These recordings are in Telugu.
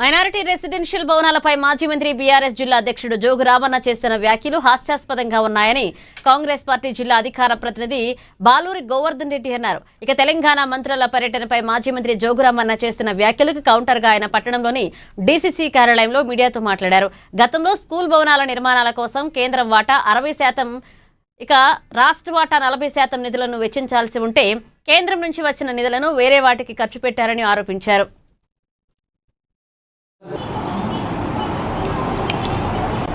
మైనారిటీ రెసిడెన్షియల్ భవనాలపై మాజీ మంత్రి బీఆర్ఎస్ జిల్లా అధ్యక్షుడు జోగు రామన్న చేసిన వ్యాఖ్యలు హాస్యాస్పదంగా ఉన్నాయని కాంగ్రెస్ పార్టీ జిల్లా అధికార ప్రతినిధి బాలూరి గోవర్ధన్ రెడ్డి అన్నారు. ఇక తెలంగాణ మంత్రుల పర్యటనపై మాజీ మంత్రి జోగు రామన్న చేసిన వ్యాఖ్యలకు కౌంటర్ గా ఆయన పట్టణంలోని డీసీసీ కార్యాలయంలో మీడియాతో మాట్లాడారు. గతంలో స్కూల్ భవనాల నిర్మాణాల కోసం కేంద్రం వాటా 60%, ఇక రాష్ట్ర వాటా 40% నిధులను వెచ్చించాల్సి ఉంటే కేంద్రం నుంచి వచ్చిన నిధులను వేరే వాటికి ఖర్చు పెట్టారని ఆరోపించారు.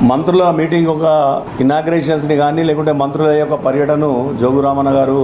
మంత్రుల మీటింగ్ ఒక ఇనాగ్రేషన్స్ని కానీ లేకుంటే మంత్రుల యొక్క పర్యటనను జోగు రామన్న గారు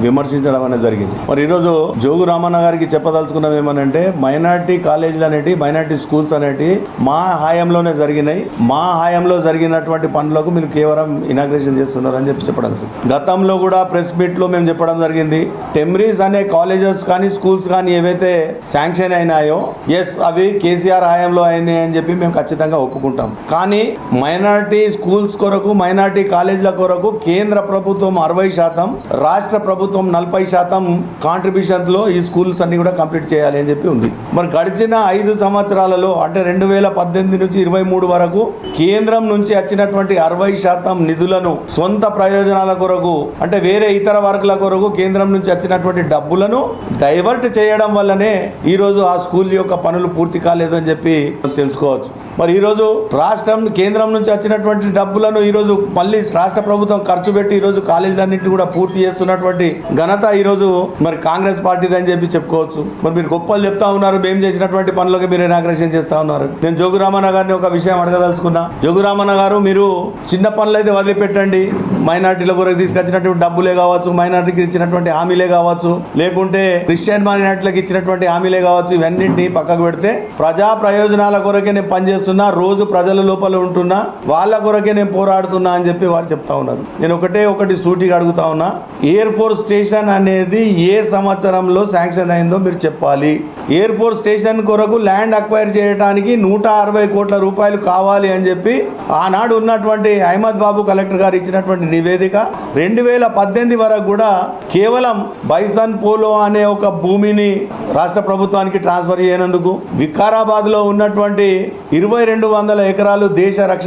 విమర్శించడం అనేది జరిగింది. మరి ఈరోజు జోగు రామన్న గారికి చెప్పదలుచుకున్నాం ఏమనంటే, మైనార్టీ కాలేజీలు అనేటి, మైనార్టీ స్కూల్స్ అనేటి మా హయాంలోనే జరిగినాయి. మా హయాంలో జరిగినటువంటి పనులకు మీరు కేవలం ఇనాగ్రేషన్ చేస్తున్నారని చెప్పడం. గతంలో కూడా ప్రెస్ మీట్లో మేము చెప్పడం జరిగింది. టెమ్రీస్ అనే కాలేజెస్ కానీ స్కూల్స్ కానీ ఏవైతే శాంక్షన్ అయినాయో, ఎస్ అవి కేసీఆర్ హయాంలో అయినాయి అని చెప్పి మేము ఖచ్చితంగా ఒప్పుకుంటాం. కానీ మైనార్టీ స్కూల్స్ కొరకు, మైనార్టీ కాలేజీల కొరకు కేంద్ర ప్రభుత్వం 60%, రాష్ట్ర ప్రభుత్వం 40% కాంట్రిబ్యూషన్లో ఈ స్కూల్స్ అన్ని కూడా కంప్లీట్ చేయాలి అని చెప్పి ఉంది. మరి గడిచిన 5 సంవత్సరాలలో అంటే 2018 నుంచి 23 వరకు కేంద్రం నుంచి వచ్చినటువంటి 60% నిధులను సొంత ప్రయోజనాల కొరకు, అంటే వేరే ఇతర వర్గాల కొరకు కేంద్రం నుంచి వచ్చినటువంటి డబ్బులను డైవర్ట్ చేయడం వల్లనే ఈరోజు ఆ స్కూల్ యొక్క పనులు పూర్తి కాలేదు అని చెప్పి తెలుసుకోవచ్చు. మరి ఈరోజు రాష్ట్రం కేంద్రం నుంచి వచ్చినటువంటి డబ్బులను ఈరోజు మళ్ళీ రాష్ట్ర ప్రభుత్వం ఖర్చు పెట్టి ఈరోజు కాలేజీలన్నింటినీ కూడా పూర్తి చేస్తున్నటువంటి ఘనత ఈరోజు మరి కాంగ్రెస్ పార్టీది అని చెప్పి చెప్పుకోవచ్చు. మరి మీరు గొప్పలు చెప్తా ఉన్నారు, మేము చేసినటువంటి పనులకి మీరు ఇనాగ్రేషన్ చేస్తా ఉన్నారు. నేను జోగు రామన్న గారిని ఒక విషయం అడగదలుచుకున్నా. జోగు రామన్న గారు, మీరు చిన్న పనులు అయితే వదిలిపెట్టండి. మైనార్టీల కొరకు తీసుకొచ్చినటువంటి డబ్బులే కావచ్చు, మైనార్టీకి ఇచ్చినటువంటి హామీలే కావచ్చు, లేకుంటే క్రిస్టియన్ మైనార్టీలకు ఇచ్చినటువంటి హామీలే కావచ్చు, ఇవన్నింటినీ పక్కకు పెడితే ప్రజా ప్రయోజనాల కొరకే నేను పనిచేస్తున్నా, రోజు ప్రజల లోపల ఉంటున్నా, వాళ్ళ కొరకే నేను పోరాడుతున్నా అని చెప్పి వారు చెప్తా ఉన్నారు. నేను ఒకటి సూటిగా అడుగుతా ఉన్నా, ఎయిర్ ఫోర్స్ స్టేషన్ అనేది ఏ సంవత్సరంలో శాంక్షన్ అయిందో మీరు చెప్పాలి. ఎయిర్ ఫోర్స్ స్టేషన్ కొరకు ల్యాండ్ అక్వైర్ చేయడానికి 160 కోట్ల రూపాయలు కావాలి అని చెప్పి ఆనాడు ఉన్నటువంటి అహ్మద్ బాబు కలెక్టర్ గారు ఇచ్చినటువంటి నివేదిక 2018 వరకు కూడా కేవలం బైసన్ పోలో అనే ఒక భూమిని రాష్ట్ర ప్రభుత్వానికి ట్రాన్స్ఫర్ చేయనందుకు, వికారాబాద్ లో ఉన్నటువంటి 2200 ఎకరాలు దేశ రక్షణ